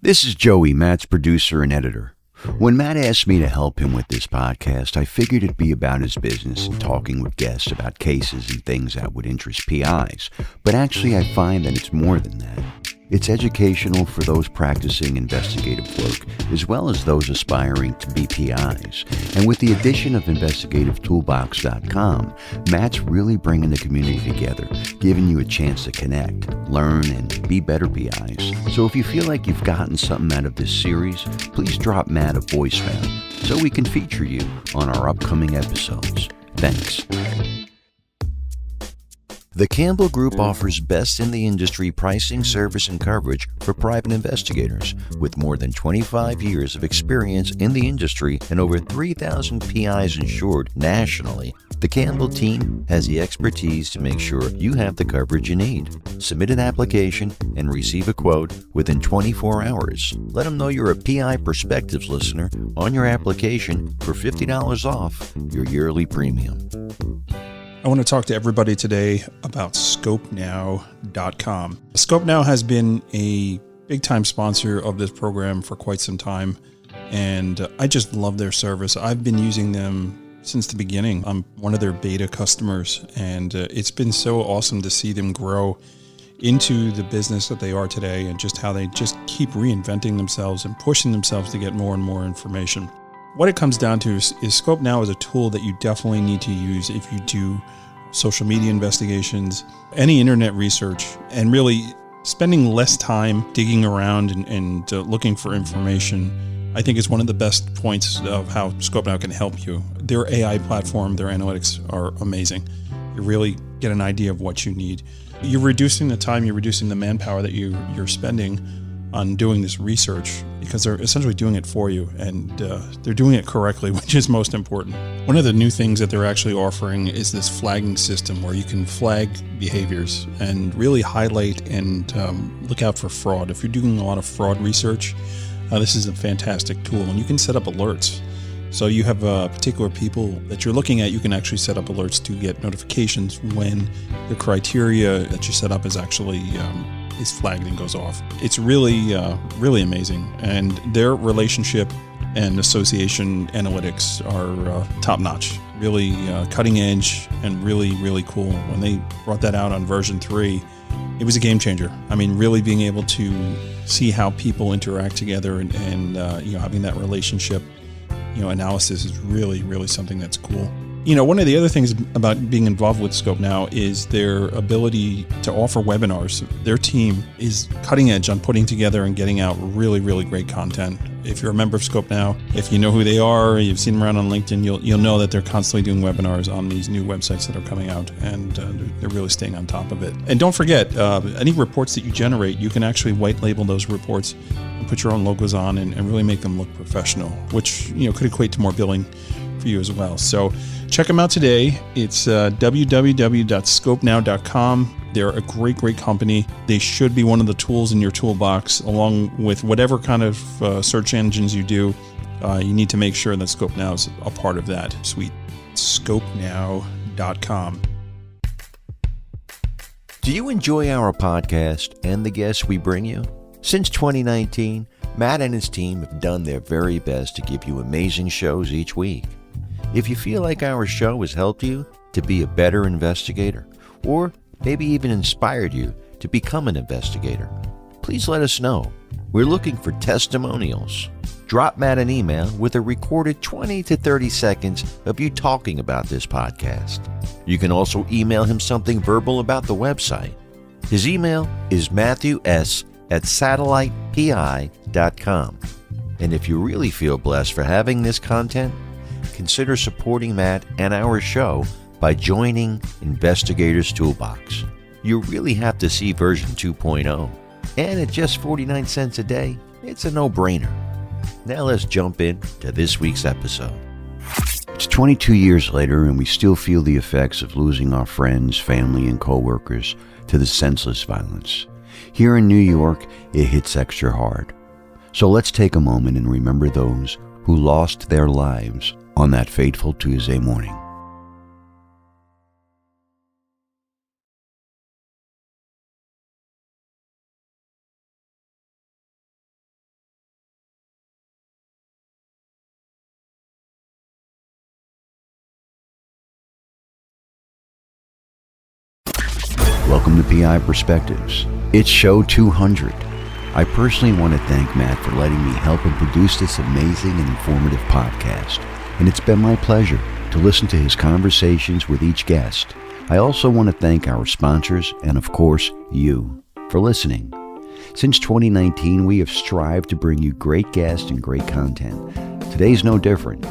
This is Joey, Matt's producer and editor. When Matt asked me to help him with this podcast, I figured it'd be about his business and talking with guests about cases and things that would interest PIs. But actually, I find that it's more than that. It's educational for those practicing investigative work, as well as those aspiring to be PIs. And with the addition of InvestigateToolbox.com, Matt's really bringing the community together, giving you a chance to connect, learn, and be better PIs. So if you feel like you've gotten something out of this series, please drop Matt a voicemail so we can feature you on our upcoming episodes. Thanks. The Campbell Group offers best-in-the-industry pricing, service, and coverage for private investigators. With more than 25 years of experience in the industry and over 3,000 PIs insured nationally, the Campbell team has the expertise to make sure you have the coverage you need. Submit an application and receive a quote within 24 hours. Let them know you're a PI Perspectives listener on your application for $50 off your yearly premium. I want to talk to everybody today about Skopenow.com. Skopenow has been a big-time sponsor of this program for quite some time, and I just love their service. I've been using them since the beginning. I'm one of their beta customers, and it's been so awesome to see them grow into the business that they are today, and just how they just keep reinventing themselves and pushing themselves to get more and more information. What it comes down to is Skopenow is a tool that you definitely need to use if you do social media investigations, any internet research, and really spending less time digging around and looking for information. I think is one of the best points of how Skopenow can help you. Their AI platform, their analytics are amazing. You really get an idea of what you need. You're reducing the time, you're reducing the manpower that you're spending on doing this research, because they're essentially doing it for you, and they're doing it correctly, which is most important. One of the new things that they're actually offering is this flagging system where you can flag behaviors and really highlight and look out for fraud. If you're doing a lot of fraud research, this is a fantastic tool, and you can set up alerts. So you have particular people that you're looking at, you can actually set up alerts to get notifications when the criteria that you set up is actually is flagged and goes off. It's really, really amazing. And their relationship and association analytics are top notch, really cutting edge and really, really cool. When they brought that out on version 3, it was a game changer. I mean, really being able to see how people interact together and having that relationship, analysis is really, really something that's cool. One of the other things about being involved with Skopenow is their ability to offer webinars. Their team is cutting edge on putting together and getting out really, really great content. If you're a member of Skopenow, if you know who they are, you've seen them around on LinkedIn, you'll know that they're constantly doing webinars on these new websites that are coming out, and they're really staying on top of it. And don't forget, any reports that you generate, you can actually white label those reports and put your own logos on and really make them look professional, which could equate to more billing for you as well. So check them out today. It's www.skopenow.com. They're a great, great company. They should be one of the tools in your toolbox, along with whatever kind of search engines you do. You need to make sure that Skopenow is a part of that suite. Skopenow.com. Do you enjoy our podcast and the guests we bring you? Since 2019, Matt and his team have done their very best to give you amazing shows each week. If you feel like our show has helped you to be a better investigator, or maybe even inspired you to become an investigator, please let us know. We're looking for testimonials. Drop Matt an email with a recorded 20 to 30 seconds of you talking about this podcast. You can also email him something verbal about the website. His email is matthew.s@satellitepi.com. And if you really feel blessed for having this content, consider supporting Matt and our show by joining Investigator's Toolbox. You really have to see version 2.0, and at just 49 cents a day, it's a no-brainer. Now let's jump in to this week's episode. It's 22 years later, and we still feel the effects of losing our friends, family, and co-workers to the senseless violence. Here in New York, it hits extra hard. So let's take a moment and remember those who lost their lives on that fateful Tuesday morning. welcome to PI Perspectives. It's show 200. I personally want to thank Matt for letting me help him produce this amazing and informative podcast, and it's been my pleasure to listen to his conversations with each guest. I also want to thank our sponsors and, of course, you for listening. Since 2019, we have strived to bring you great guests and great content. Today's no different.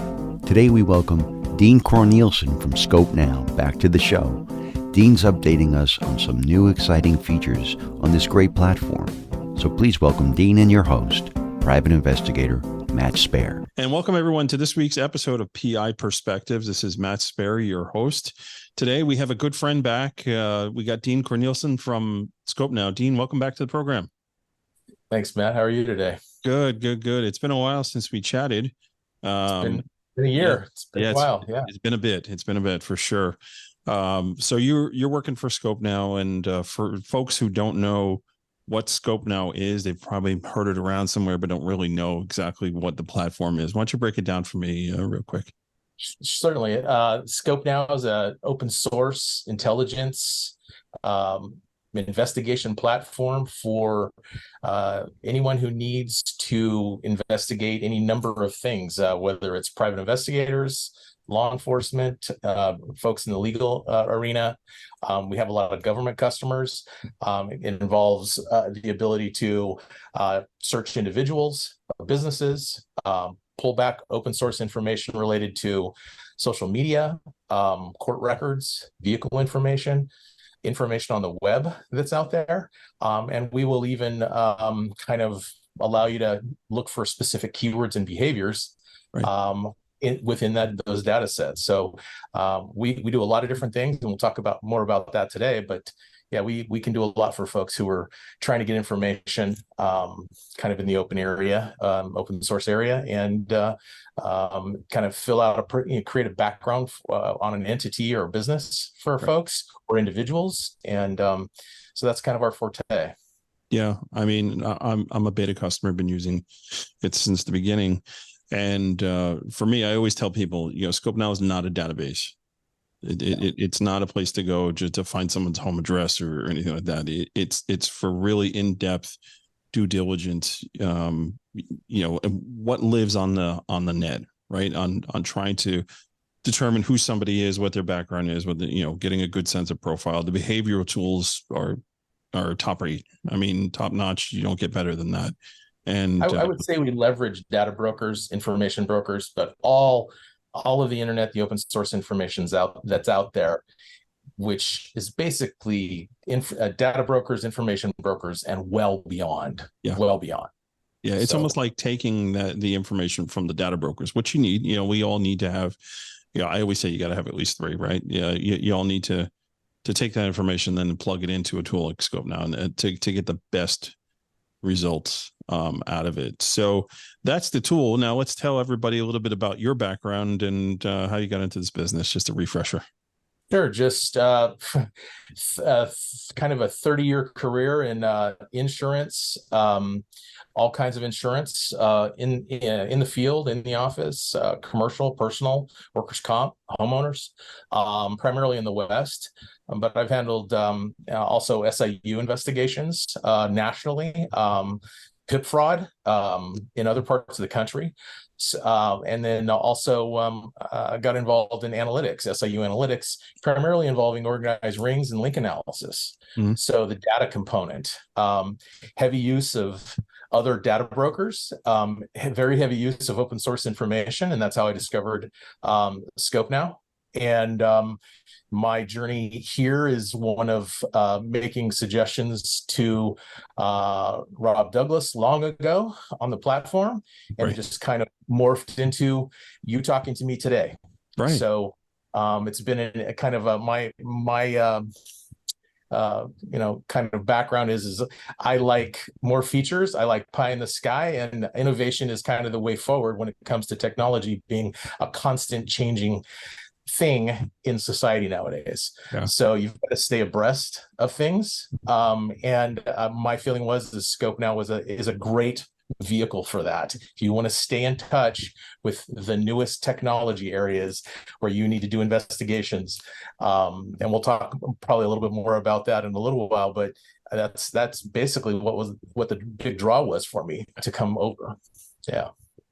Today we welcome Dean Corneilson from Skopenow back to the show. Dean's updating us on some new exciting features on this great platform. So please welcome Dean and your host, private investigator Matt Spaier. And welcome everyone to this week's episode of PI Perspectives. This is Matt Spaier, your host. Today we have a good friend back. We got Dean Corneilson from Skopenow. Dean, welcome back to the program. Thanks, Matt. How are you today? Good. It's been a while since we chatted. It's been a year. It's been a while. Yeah, it's been a bit. It's been a bit for sure. So you're working for Skopenow, and for folks who don't know what Skopenow is, they've probably heard it around somewhere, but don't really know exactly what the platform is. Why don't you break it down for me real quick? Certainly. Skopenow is an open source intelligence investigation platform for anyone who needs to investigate any number of things, whether it's private investigators, law enforcement, folks in the legal arena. We have a lot of government customers. It involves the ability to search individuals, businesses, pull back open source information related to social media, court records, vehicle information on the web that's out there. And we will even kind of allow you to look for specific keywords and behaviors within those data sets. So we do a lot of different things, and we'll talk more about that today. But yeah, we can do a lot for folks who are trying to get information kind of in the open area, open source area, and kind of fill out create a background on an entity or a business for folks or individuals. And so that's kind of our forte. Yeah, I mean, I'm a beta customer, been using it since the beginning. And for me, I always tell people, Skopenow is not a database. It's not a place to go just to find someone's home address or anything like that. It's for really in-depth due diligence. What lives on the net, right? On trying to determine who somebody is, what their background is, getting a good sense of profile. The behavioral tools are top rate. I mean, top notch. You don't get better than that. And I would say we leverage data brokers, information brokers, but all of the internet, the open source information's that's out there, which is basically data brokers, information brokers, and well beyond. Yeah. It's almost like taking the information from the data brokers, which you need. We all need to have. I always say you got to have at least three, right? Yeah, you all need to take that information, then plug it into a tool like Skopenow and to get the best results out of it. So that's the tool. Now let's tell everybody a little bit about your background and how you got into this business, just a refresher. Sure. Just kind of a 30-year career in insurance, all kinds of insurance in the field, in the office, commercial, personal, workers' comp, homeowners, primarily in the West. But I've handled also SIU investigations nationally, PIP fraud in other parts of the country. And then also got involved in analytics, SIU analytics, primarily involving organized rings and link analysis. Mm-hmm. So the data component, heavy use of other data brokers, very heavy use of open source information. And that's how I discovered Skopenow. And my journey here is one of making suggestions to Rob Douglas long ago on the platform, and it just kind of morphed into you talking to me today. Right. So it's been a kind of my kind of background is I like more features. I like pie in the sky, and innovation is kind of the way forward when it comes to technology being a constant changing thing in society nowadays. Yeah. So you've got to stay abreast of things. And my feeling was the Skopenow is a great vehicle for that. If you want to stay in touch with the newest technology areas where you need to do investigations, and we'll talk probably a little bit more about that in a little while, but that's basically what the big draw was for me to come over.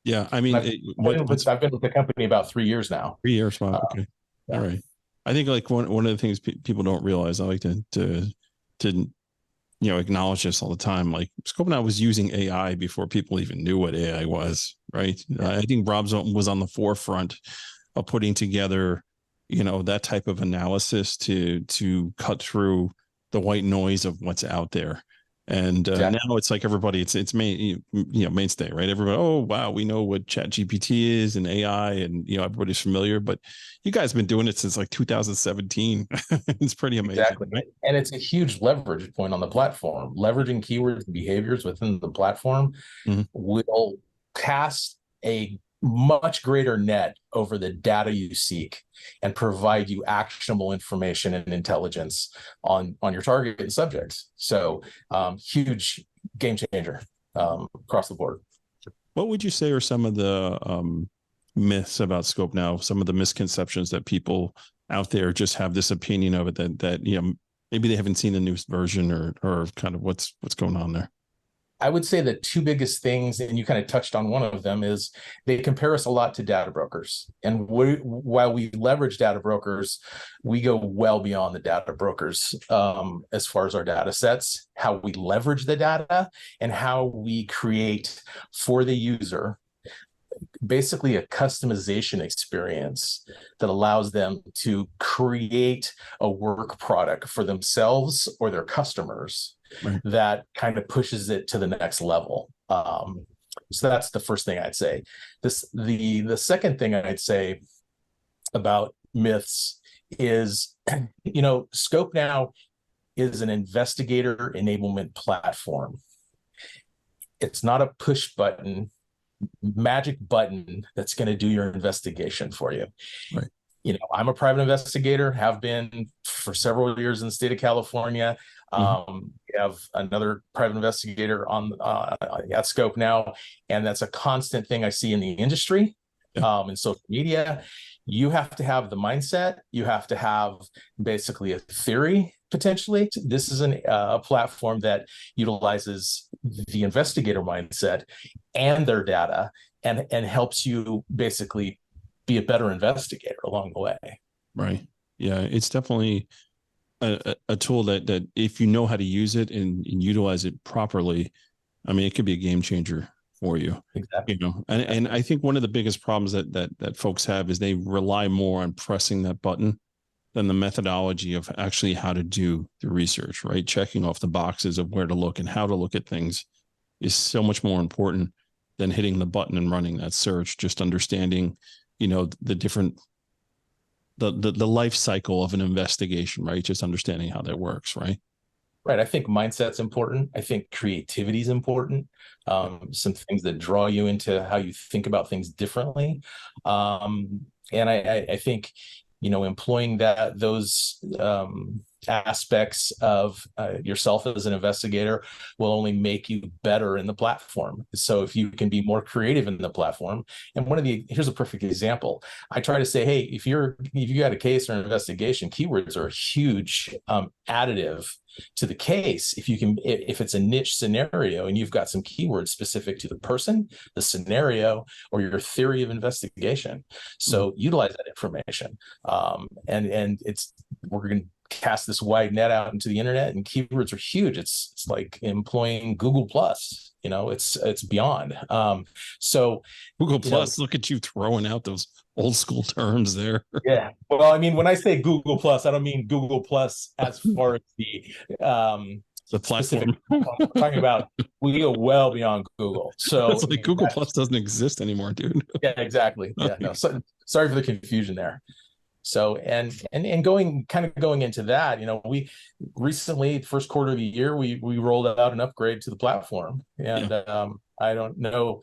Yeah, I mean, I've been with the company about 3 years now. 3 years. Wow. Okay. Yeah. All right. I think like one of the things people don't realize, I like to acknowledge this all the time. Like Skopenow was using AI before people even knew what AI was, right? Yeah. I think Rob was on the forefront of putting together, that type of analysis to cut through the white noise of what's out there. And now it's like everybody, it's mainstay, right? Everybody, oh wow, we know what ChatGPT is and AI, and everybody's familiar. But you guys have been doing it since like 2017. It's pretty amazing. Exactly, right? And it's a huge leverage point on the platform. Leveraging keywords and behaviors within the platform will cast a much greater net over the data you seek and provide you actionable information and intelligence on your target and subjects. So huge game changer across the board. What would you say are some of the myths about Skopenow, some of the misconceptions that people out there just have this opinion of it that maybe they haven't seen the newest version or kind of what's going on there? I would say the two biggest things, and you kind of touched on one of them, is they compare us a lot to data brokers. And while we leverage data brokers, we go well beyond the data brokers as far as our data sets, how we leverage the data, and how we create for the user basically a customization experience that allows them to create a work product for themselves or their customers. Right. That kind of pushes it to the next level. So that's the first thing I'd say. The second thing I'd say about myths is, Skopenow is an investigator enablement platform. It's not a push button, magic button that's going to do your investigation for you. Right. I'm a private investigator, have been for several years in the state of California. We have another private investigator at Skopenow, and that's a constant thing I see in the industry, in social media. You have to have the mindset. You have to have basically a theory, potentially. This is a platform that utilizes the investigator mindset and their data and helps you basically be a better investigator along the way. Right. Yeah, it's definitely a tool that if you know how to use it and utilize it properly, I mean, it could be a game changer for you. Exactly. And I think one of the biggest problems that folks have is they rely more on pressing that button than the methodology of actually how to do the research, right? Checking off the boxes of where to look and how to look at things is so much more important than hitting the button and running that search. Just understanding, the different, the life cycle of an investigation, right? Just understanding how that works, right? Right. I think mindset's important. I think creativity is important. Some things that draw you into how you think about things differently. And I think, employing those aspects of yourself as an investigator will only make you better in the platform. So if you can be more creative in the platform, and here's a perfect example. I try to say, hey, if you got a case or an investigation, keywords are a huge additive to the case. If it's a niche scenario and you've got some keywords specific to the person, the scenario, or your theory of investigation, so utilize that information. And we're going to cast this wide net out into the internet, and keywords are huge. It's like employing Google Plus. It's beyond. So Google Plus, look at you throwing out those old school terms there. Yeah. Well, I mean, when I say Google Plus, I don't mean Google Plus as far as the platform. I'm talking about, we go well beyond Google. So it's like Google Plus doesn't exist anymore, dude. Yeah, exactly. Yeah. No. So, sorry for the confusion there. So and going into that, we recently, first quarter of the year, we rolled out an upgrade to the platform, and I don't know,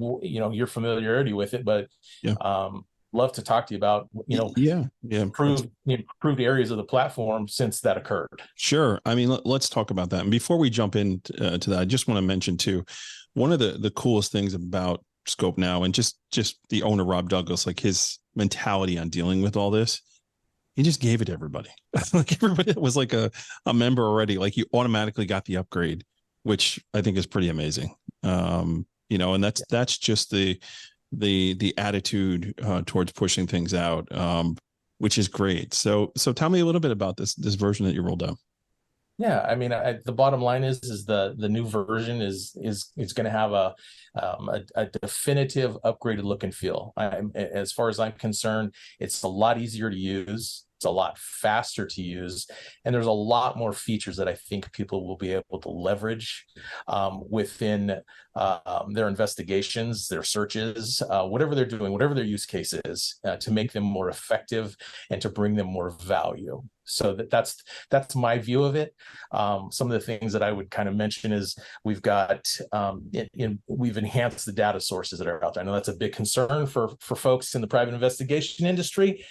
your familiarity with it, but love to talk to you about, Yeah. improved areas of the platform since that occurred. Sure. I mean, let's talk about that. And before we jump into to that, I just want to mention too, one of the coolest things about Skopenow and just the owner, Rob Douglas, like his mentality on dealing with all this, he just gave it to everybody. Like everybody that was like a member already, like you automatically got the upgrade, which I think is pretty amazing. And that's just the attitude towards pushing things out, which is great. So tell me a little bit about this version that you rolled out. Yeah, I mean, the bottom line is the new version is going to have a definitive upgraded look and feel. As far as I'm concerned, it's a lot easier to use. It's a lot faster to use, and there's a lot more features that I think people will be able to leverage within their investigations, their searches, whatever they're doing, whatever their use case is, to make them more effective and to bring them more value. So that's my view of it. Some of the things that I would kind of mention is we've got we've enhanced the data sources that are out there. I know that's a big concern for folks in the private investigation industry.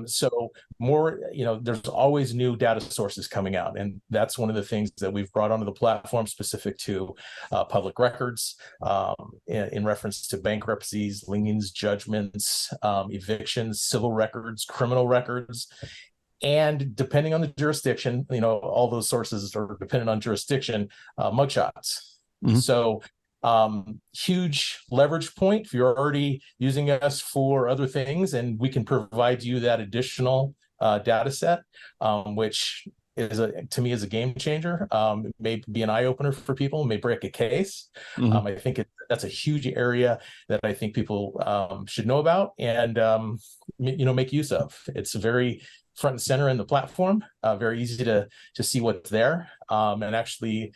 So more, there's always new data sources coming out, and that's one of the things that we've brought onto the platform specific to public records, in reference to bankruptcies, liens, judgments, evictions, civil records, criminal records. And depending on the jurisdiction, all those sources are dependent on jurisdiction, mugshots. Mm-hmm. So huge leverage point if you're already using us for other things, and we can provide you that additional data set, which is to me is a game changer. It may be an eye opener for people, may break a case. Mm-hmm. I think that's a huge area that I think people should know about and make use of. It's very front and center in the platform, very easy to see what's there, and actually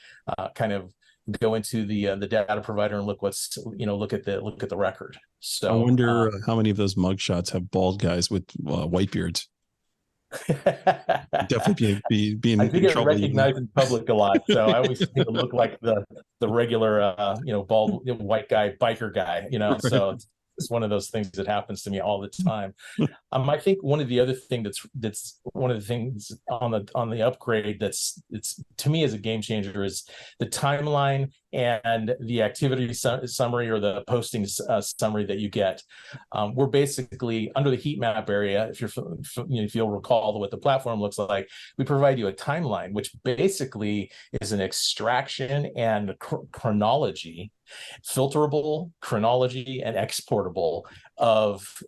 kind of go into the data provider and look look at the record. So I wonder how many of those mugshots have bald guys with white beards. Definitely being I do get recognized in public a lot, so I always think to look like the regular bald white guy, biker guy, right. So it's one of those things that happens to me all the time. I think one of the other thing that's one of the things on the upgrade it's to me as a game changer is the timeline and the activity summary or the posting summary that you get. We're basically under the heat map area. If you'll recall what the platform looks like, we provide you a timeline, which basically is an extraction and chronology, filterable chronology and exportable of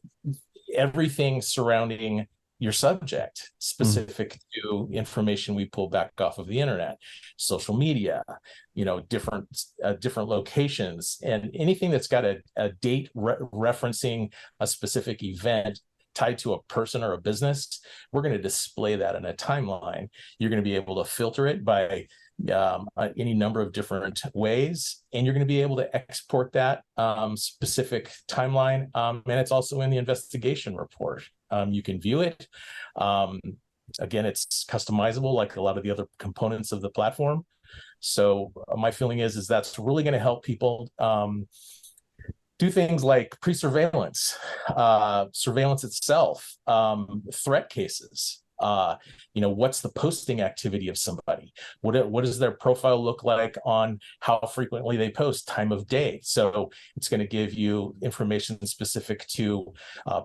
everything surrounding your subject, specific to information we pull back off of the internet, social media, different locations, and anything that's got a date referencing a specific event tied to a person or a business. We're going to display that in a timeline. You're going to be able to filter it by any number of different ways, and you're going to be able to export that specific timeline, and it's also in the investigation report. You can view it. Again, it's customizable like a lot of the other components of the platform. So my feeling is that's really going to help people do things like pre-surveillance, surveillance itself, threat cases. What's the posting activity of somebody? What does their profile look like on how frequently they post, time of day? So it's going to give you information specific to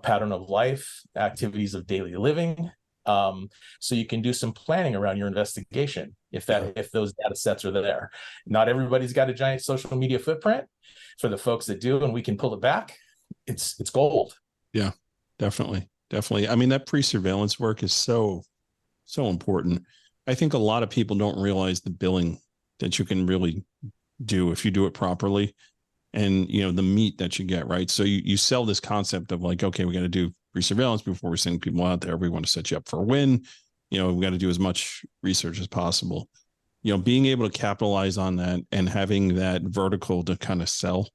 pattern of life, activities of daily living. So you can do some planning around your investigation if those data sets are there. Not everybody's got a giant social media footprint. For the folks that do, and we can pull it back, it's gold. Yeah, definitely. I mean, that pre-surveillance work is so important. I think a lot of people don't realize the billing that you can really do if you do it properly, and the meat that you get, right? So you sell this concept of like, okay, we got to do pre-surveillance before we send people out there. We want to set you up for a win. We got to do as much research as possible. Being able to capitalize on that and having that vertical to kind of sell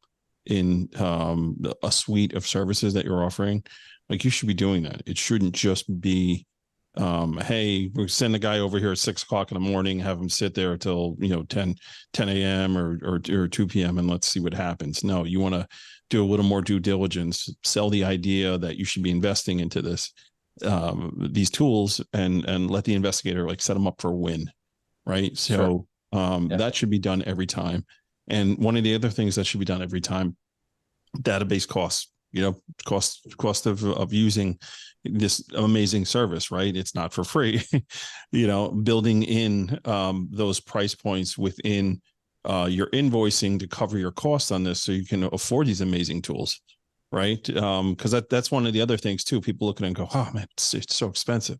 in a suite of services that you're offering, like you should be doing that. It shouldn't just be Hey, we send a guy over here at 6 o'clock in the morning, have him sit there till 10 a.m. or 2 p.m. and let's see what happens. No, you want to do a little more due diligence, sell the idea that you should be investing into these tools, and let the investigator like set them up for a win, right? So that should be done every time. And one of the other things that should be done every time, database costs. Cost of using this amazing service, right? It's not for free. Building in those price points within your invoicing to cover your costs on this, so you can afford these amazing tools, right? Because that's one of the other things too. People look at it and go, "Oh man, it's so expensive."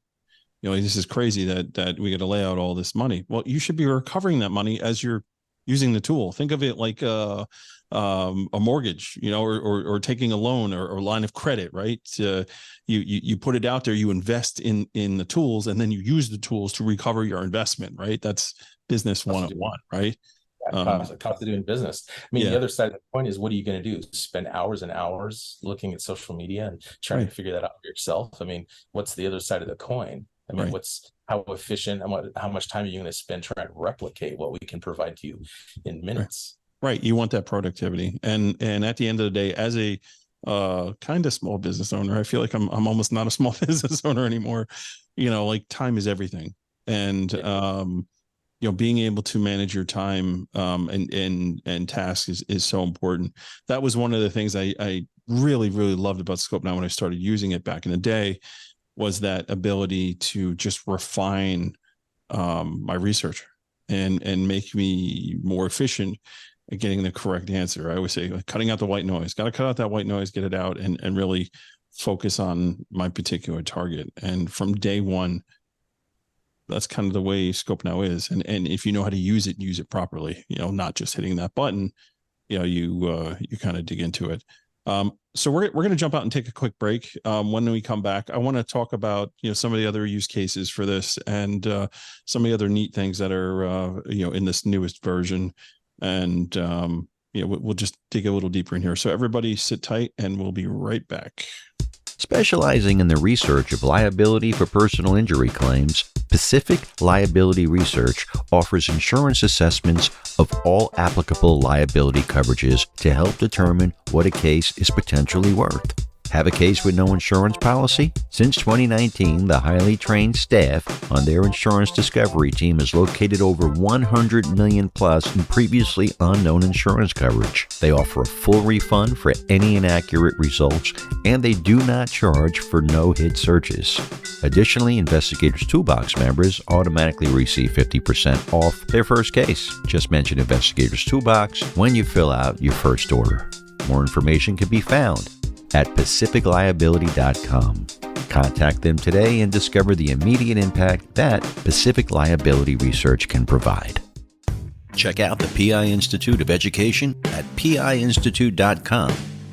This is crazy that we got to lay out all this money. Well, you should be recovering that money as you're using the tool. Think of it like a mortgage, or taking a loan or line of credit, right? You put it out there, you invest in the tools, and then you use the tools to recover your investment, right? That's business 101, right? Cost of doing business. I mean, the other side of the coin is, what are you going to do? Spend hours and hours looking at social media and trying to figure that out for yourself? I mean, what's the other side of the coin? I mean, how efficient and how much time are you going to spend trying to replicate what we can provide to you in minutes? Right. You want that productivity. And at the end of the day, as a kind of small business owner, I feel like I'm almost not a small business owner anymore. Like time is everything. And being able to manage your time and tasks is so important. That was one of the things I really, really loved about Skopenow when I started using it back in the day, was that ability to just refine my research and make me more efficient at getting the correct answer. I always say, like, cutting out the white noise. Got to cut out that white noise, get it out, and really focus on my particular target. And from day one, that's kind of the way Skopenow is. And if you know how to use it properly, not just hitting that button, you kind of dig into it. So we're going to jump out and take a quick break. When we come back, I want to talk about, some of the other use cases for this, and some of the other neat things that are, in this newest version. And, we'll just dig a little deeper in here. So everybody sit tight, and we'll be right back. Specializing in the research of liability for personal injury claims, Pacific Liability Research offers insurance assessments of all applicable liability coverages to help determine what a case is potentially worth. Have a case with no insurance policy? Since 2019, the highly trained staff on their insurance discovery team has located over 100 million plus in previously unknown insurance coverage. They offer a full refund for any inaccurate results, and they do not charge for no-hit searches. Additionally, Investigator's Toolbox members automatically receive 50% off their first case. Just mention Investigator's Toolbox when you fill out your first order. More information can be found at pacificliability.com. Contact them today and discover the immediate impact that Pacific Liability Research can provide. Check out the PI Institute of Education at piinstitute.com.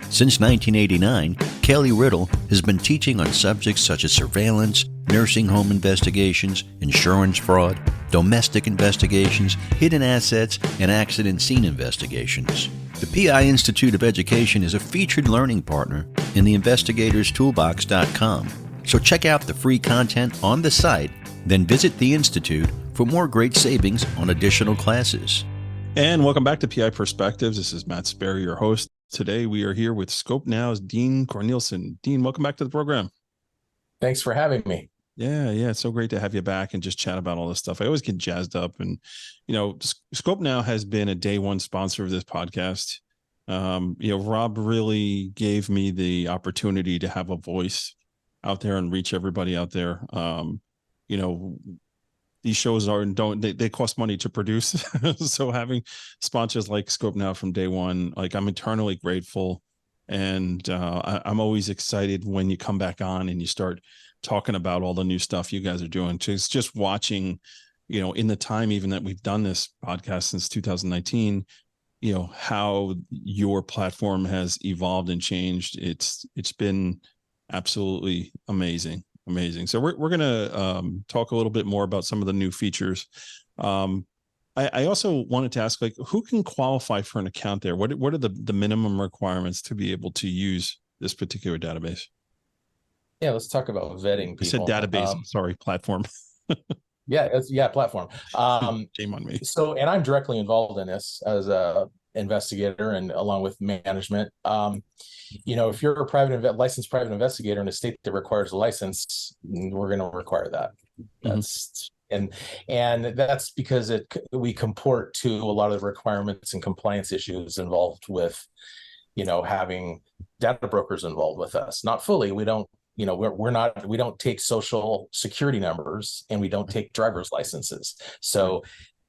Since 1989, Kelly Riddle has been teaching on subjects such as surveillance, nursing home investigations, insurance fraud, domestic investigations, hidden assets, and accident scene investigations. The PI Institute of Education is a featured learning partner in the investigatorstoolbox.com. So check out the free content on the site, then visit the Institute for more great savings on additional classes. And welcome back to PI Perspectives. This is Matt Spaier, your host. Today we are here with Skopenow's Dean Corneilson. Dean, welcome back to the program. Thanks for having me. Yeah, it's so great to have you back and just chat about all this stuff. I always get jazzed up, and Skopenow has been a day one sponsor of this podcast. Rob really gave me the opportunity to have a voice out there and reach everybody out there. These shows they cost money to produce. So having sponsors like Skopenow from day one, like, I'm eternally grateful. And I'm always excited when you come back on and you start talking about all the new stuff you guys are doing. It's just watching, in the time even that we've done this podcast since 2019, how your platform has evolved and changed. It's been absolutely amazing. So we're going to talk a little bit more about some of the new features. I also wanted to ask, who can qualify for an account there? What are the minimum requirements to be able to use this particular database? Yeah, let's talk about vetting I said people. database. Sorry, platform. Platform. Shame on me. So, and I'm directly involved in this as a investigator and along with management. If you're a licensed private investigator in a state that requires a license, we're going to require that. Mhm. And that's because we comport to a lot of the requirements and compliance issues involved with, having data brokers involved with us. Not fully. We don't, we don't take social security numbers, and we don't take driver's licenses. So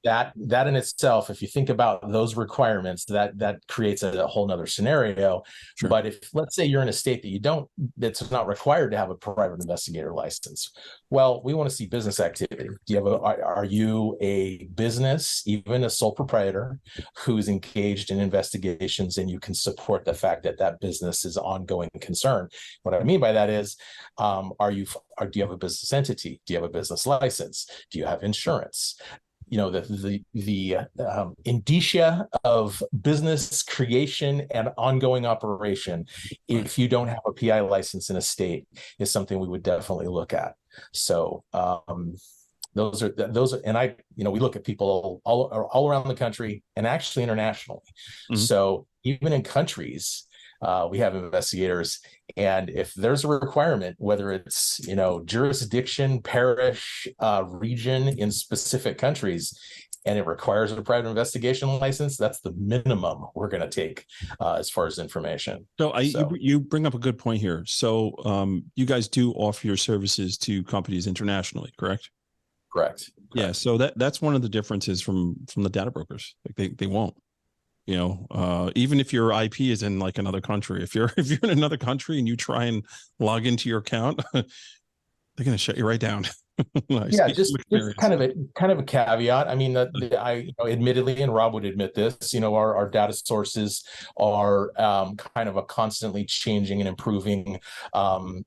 that in itself, if you think about those requirements, that creates a whole nother scenario. Sure. But if, let's say, you're in a state that's not required to have a private investigator license, well, we want to see business activity. Are you a business, even a sole proprietor, who's engaged in investigations, and you can support the fact that business is ongoing concern? What I mean by that is, do you have a business entity? Do you have a business license? Do you have insurance? The indicia of business creation and ongoing operation, if you don't have a PI license in a state, is something we would definitely look at. So those are, and we look at people all around the country and actually internationally. Mm-hmm. So even in countries, we have investigators, and if there's a requirement, whether it's jurisdiction, parish, region in specific countries, and it requires a private investigation license, that's the minimum we're going to take as far as information. You bring up a good point here. So you guys do offer your services to companies internationally, correct? Correct. Yeah. So that's one of the differences from the data brokers. Like they won't. Even if your IP is in like another country, if you're in another country and you try and log into your account, they're going to shut you right down. Just kind of a caveat. I mean, I admittedly, and Rob would admit this, our data sources are kind of a constantly changing and improving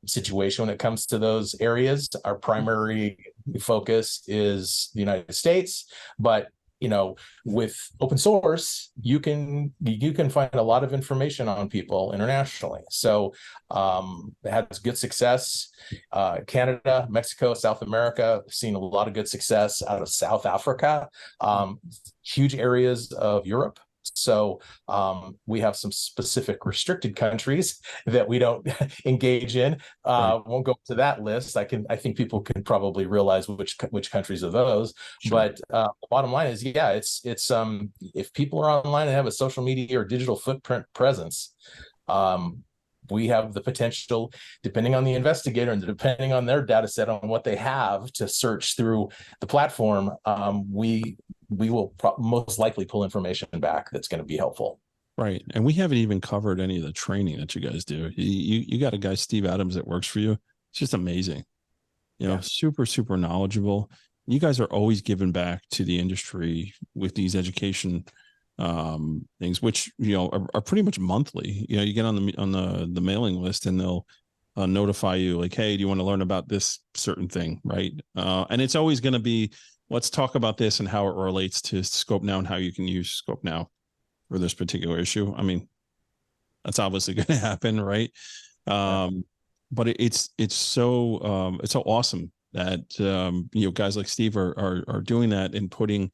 situation when it comes to those areas. Our primary focus is the United States, but with open source, you can find a lot of information on people internationally. So it has good success. Canada, Mexico, South America, seen a lot of good success out of South Africa, huge areas of Europe. So we have some specific restricted countries that we don't engage in. Won't go to that list. I think people can probably realize which countries are those. Sure. But the bottom line is, it's if people are online and have a social media or digital footprint presence, we have the potential, depending on the investigator and depending on their data set on what they have to search through the platform, we will most likely pull information back that's going to be helpful. Right. And we haven't even covered any of the training that you guys do. You got a guy, Steve Adams, that works for you. It's just amazing. Super, super knowledgeable. You guys are always giving back to the industry with these education things, which are pretty much monthly. You get on the mailing list, and they'll notify you like, hey, do you want to learn about this certain thing, right? And it's always going to be, let's talk about this and how it relates to Skopenow and how you can use Skopenow for this particular issue. I mean, that's obviously going to happen, right? But it's so awesome that guys like Steve are doing that and putting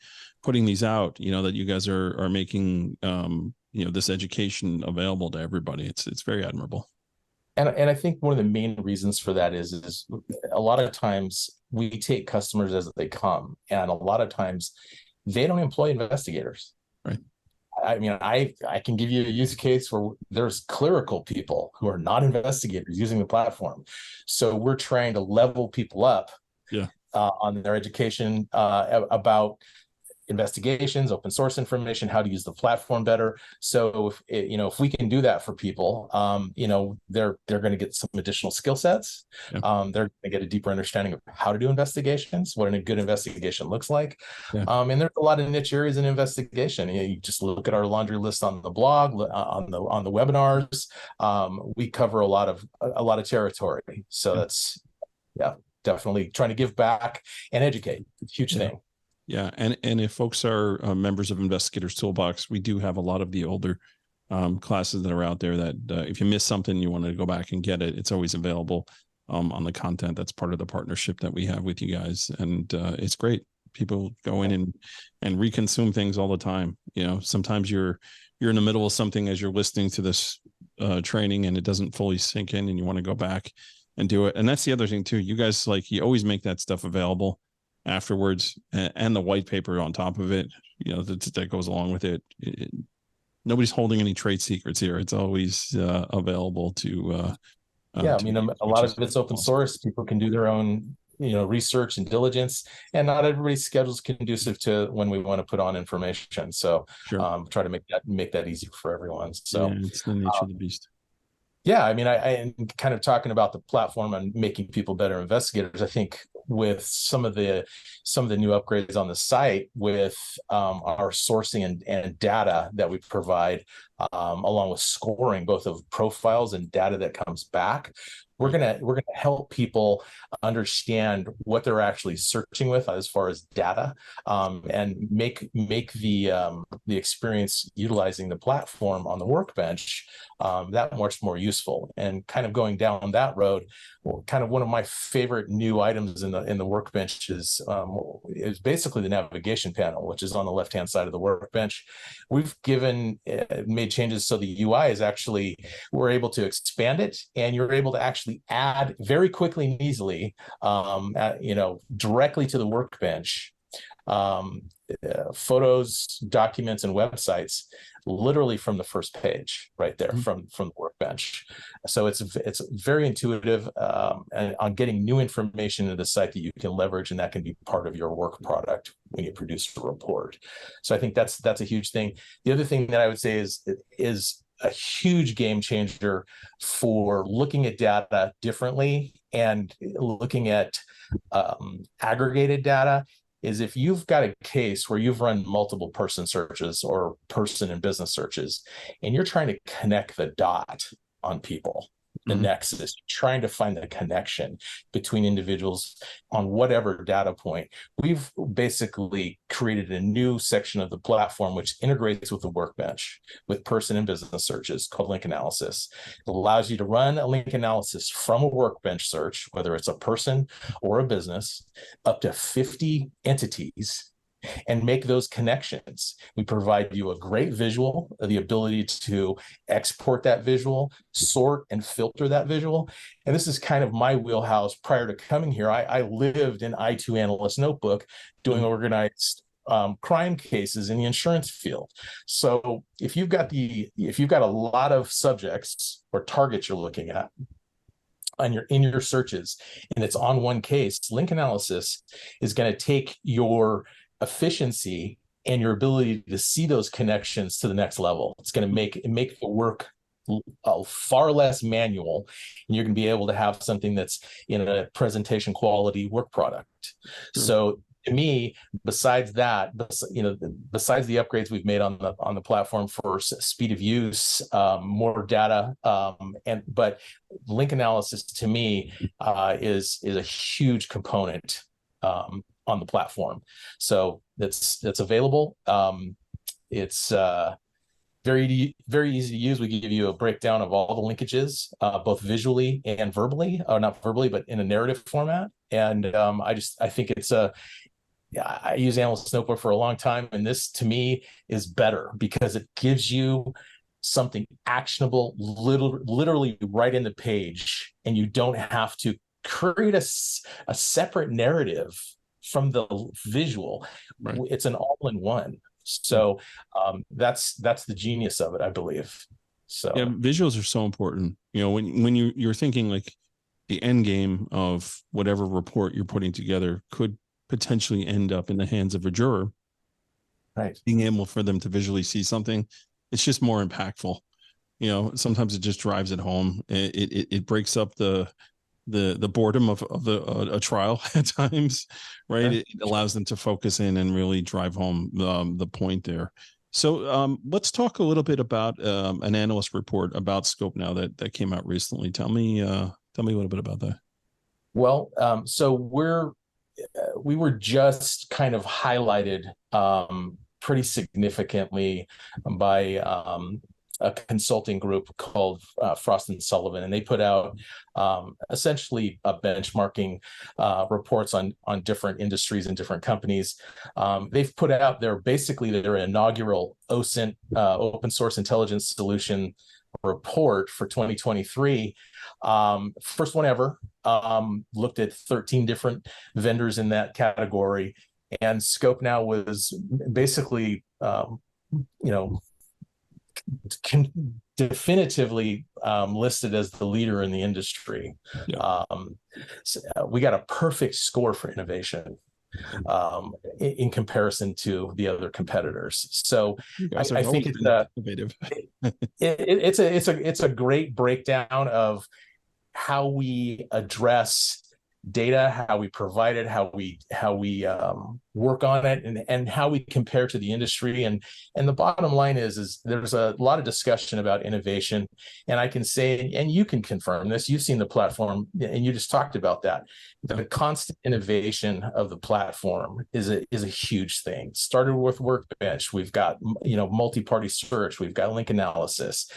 these out. That you guys are making this education available to everybody. It's very admirable. And I think one of the main reasons for that is a lot of times we take customers as they come, and a lot of times they don't employ investigators. Right. I mean, I can give you a use case where there's clerical people who are not investigators using the platform. So we're trying to level people up on their education about investigations, open source information, how to use the platform better. So if we can do that for people, they're going to get some additional skill sets. They're going to get a deeper understanding of how to do investigations, what a good investigation looks like. And there's a lot of niche areas in investigation. You just look at our laundry list on the blog, on the webinars. We cover a lot of territory. So that's definitely trying to give back and educate. Huge thing. Yeah. And if folks are members of Investigators Toolbox, we do have a lot of the older classes that are out there that if you miss something, you want to go back and get it, it's always available. on the content that's part of the partnership that we have with you guys. And it's great. People go in and reconsume things all the time. Sometimes you're in the middle of something as you're listening to this training and it doesn't fully sink in and you want to go back and do it. And that's the other thing too. You guys, you always make that stuff available afterwards, and the white paper on top of it, that goes along with it. Nobody's holding any trade secrets here. It's always available to yeah, I mean, a lot of it's open source. People can do their own, research and diligence, and not everybody's schedule is conducive to when we want to put on information. So, sure. Try to make that easier for everyone. So, it's the nature of the beast. Yeah, I mean, I am kind of talking about the platform and making people better investigators. I think with some of the new upgrades on the site, with our sourcing and data that we provide, along with scoring both of profiles and data that comes back, we're gonna help people understand what they're actually searching with as far as data, and make the experience utilizing the platform on the workbench that much more useful. And kind of going down that road, kind of one of my favorite new items in the workbench is basically the navigation panel, which is on the left hand side of the workbench. We've made changes so the UI is actually, we're able to expand it, and you're able to actually add very quickly and easily, directly to the workbench, photos, documents, and websites, literally from the first page right there, from the workbench. So it's very intuitive, and on getting new information into the site that you can leverage, and that can be part of your work product when you produce a report. So I think that's a huge thing. The other thing that I would say is a huge game changer for looking at data differently and looking at aggregated data, is if you've got a case where you've run multiple person searches or person and business searches, and you're trying to connect the dot on people, the nexus, trying to find the connection between individuals on whatever data point, we've basically created a new section of the platform which integrates with the workbench with person and business searches, called link analysis. It allows you to run a link analysis from a workbench search, whether it's a person or a business, up to 50 entities, and make those connections. We provide you a great visual, the ability to export that visual, sort and filter that visual. And this is kind of my wheelhouse. Prior to coming here, I lived in I2 Analyst Notebook doing organized crime cases in the insurance field. So if you've got a lot of subjects or targets you're looking at in your searches, and it's on one case, link analysis is going to take your efficiency and your ability to see those connections to the next level. It's going to make the work far less manual, and you're going to be able to have something that's in a presentation quality work product. So to me, besides the upgrades we've made on the platform for speed of use, more data, but link analysis to me is a huge component on the platform. So that's available. It's very easy to use. We give you a breakdown of all the linkages, both visually and verbally, or not verbally, but in a narrative format. And I think I use Analyst Notebook for a long time, and this to me is better because it gives you something actionable, literally right in the page, and you don't have to create a separate narrative from the visual. Right. It's an all-in-one. So that's the genius of it, I believe. So yeah, visuals are so important. When you're thinking like the end game of whatever report you're putting together could potentially end up in the hands of a juror. Right. Being able for them to visually see something, it's just more impactful. Sometimes it just drives it home. It breaks up the boredom of a trial at times, right? It allows them to focus in and really drive home the point there. So let's talk a little bit about an analyst report about Skopenow that came out recently. Tell me a little bit about that. Well, so we were just kind of highlighted pretty significantly by a consulting group called Frost and Sullivan, and they put out essentially benchmarking reports on different industries and different companies. They've put out their inaugural OSINT, Open Source Intelligence Solution report for 2023. First one ever. Looked at 13 different vendors in that category, and Skopenow was basically definitively listed as the leader in the industry. Yeah. So we got a perfect score for innovation in comparison to the other competitors. So I think it's innovative. it's a great breakdown of how we address data, how we provide it, how we work on it, and how we compare to the industry. And the bottom line is there's a lot of discussion about innovation, and I can say, and you can confirm this, you've seen the platform and you just talked about that. The constant innovation of the platform is a huge thing. Started with Workbench. We've got multi-party search. We've got link analysis.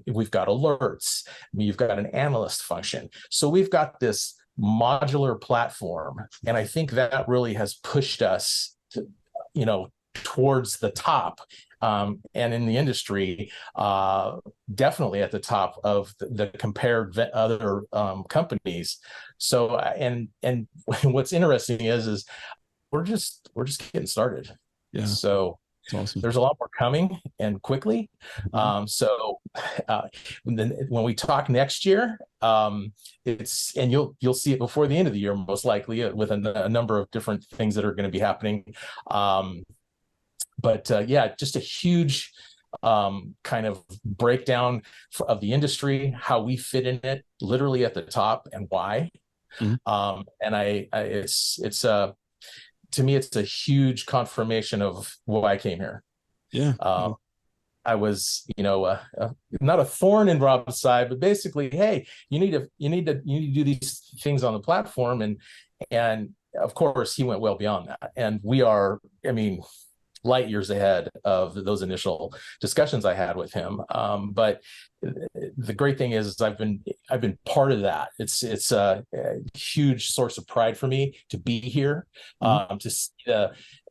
We've got alerts. You've got an analyst function. So we've got this modular platform, and I think that really has pushed us to, towards the top, and in the industry, definitely at the top of the compared other companies. So and what's interesting is we're just getting started. Yeah. So awesome. There's a lot more coming, and quickly. So when we talk next year, you'll see it before the end of the year, most likely, with a number of different things that are going to be happening. Just a huge kind of breakdown of the industry, how we fit in it, literally at the top, and why. To me, it's a huge confirmation of why I came here. Yeah. I was, not a thorn in Rob's side, but basically, hey, you need to do these things on the platform, and of course, he went well beyond that, and we are, light years ahead of those initial discussions I had with him. But the great thing is I've been part of that. It's a huge source of pride for me to be here, to see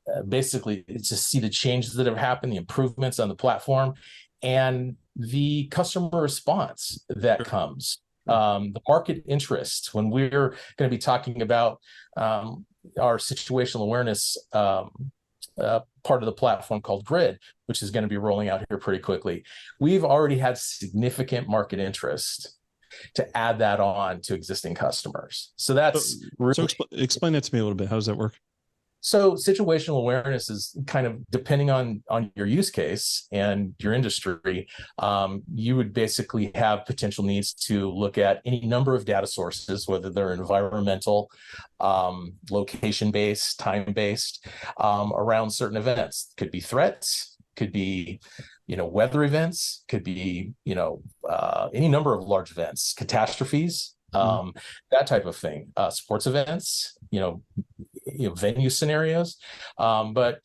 to see the changes that have happened, the improvements on the platform, and the customer response that comes. The market interest, when we're going to be talking about our situational awareness part of the platform called Grid, which is going to be rolling out here pretty quickly. We've already had significant market interest to add that on to existing customers. So that's explain that to me a little bit. How does that work? So situational awareness is kind of depending on your use case and your industry. You would basically have potential needs to look at any number of data sources, whether they're environmental, location-based, time-based, around certain events. Could be threats, could be weather events, could be any number of large events, catastrophes, that type of thing, sports events, venue scenarios, but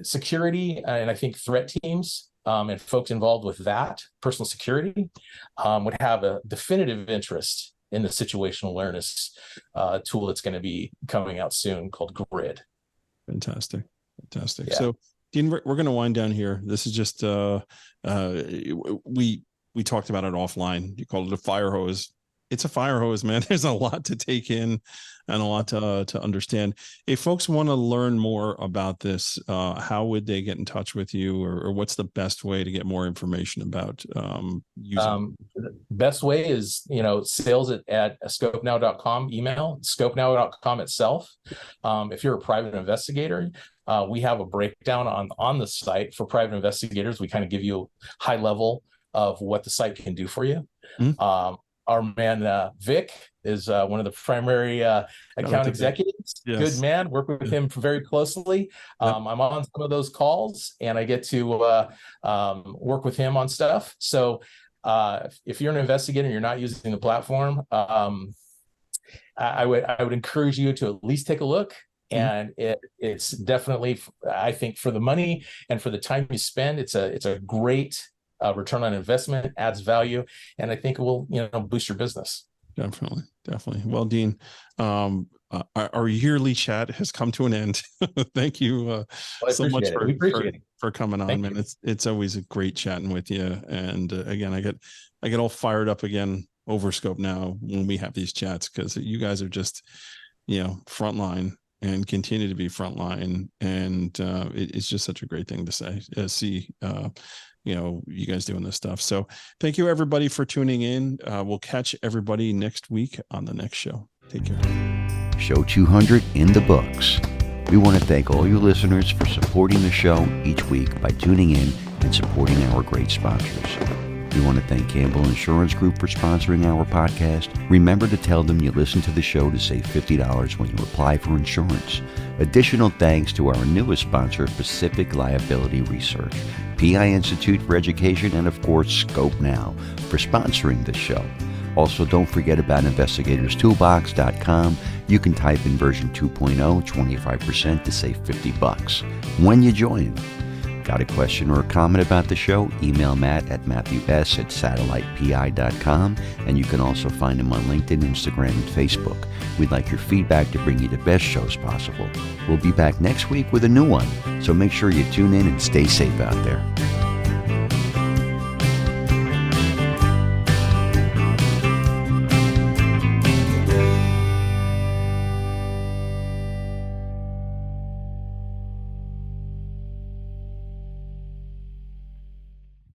security, and I think threat teams and folks involved with that, personal security, would have a definitive interest in the situational awareness tool that's going to be coming out soon, called Grid. Fantastic. Yeah. So, Dean, we're going to wind down here. This is just we talked about it offline. You called it a fire hose. It's a fire hose, man. There's a lot to take in and a lot to understand. If folks want to learn more about this, how would they get in touch with you, or what's the best way to get more information about using? The best way is, sales at skopenow.com, email, skopenow.com itself. If you're a private investigator, we have a breakdown on the site for private investigators. We kind of give you a high level of what the site can do for you. Our man, Vic, is one of the primary account executives. Yes. Good man. Work with him very closely. Yep. I'm on some of those calls, and I get to work with him on stuff. So if you're an investigator and you're not using the platform, I would encourage you to at least take a look. And it's definitely, I think, for the money and for the time you spend, it's a great return on investment, adds value, and I think it will, boost your business. Definitely. Well, Dean, our yearly chat has come to an end. Thank you so much for coming on, man. It's always a great chatting with you. And again, I get all fired up again over Skopenow when we have these chats, because you guys are just, frontline and continue to be frontline. And it's just such a great thing to see. You guys doing this stuff. So thank you everybody for tuning in. We'll catch everybody next week on the next show. Take care. Show 200 in the books. We want to thank all you listeners for supporting the show each week by tuning in and supporting our great sponsors. We want to thank Campbell Insurance Group for sponsoring our podcast. Remember to tell them you listen to the show to save $50 when you apply for insurance. Additional thanks to our newest sponsor, Pacific Liability Research, PI Institute for Education, and of course, Skopenow for sponsoring this show. Also, don't forget about investigatorstoolbox.com. You can type in version 2.0, 25% to save $50 when you join. Got a question or a comment about the show? Email Matt at matthews@satellitepi.com, and you can also find him on LinkedIn, Instagram, and Facebook. We'd like your feedback to bring you the best shows possible. We'll be back next week with a new one, so make sure you tune in and stay safe out there.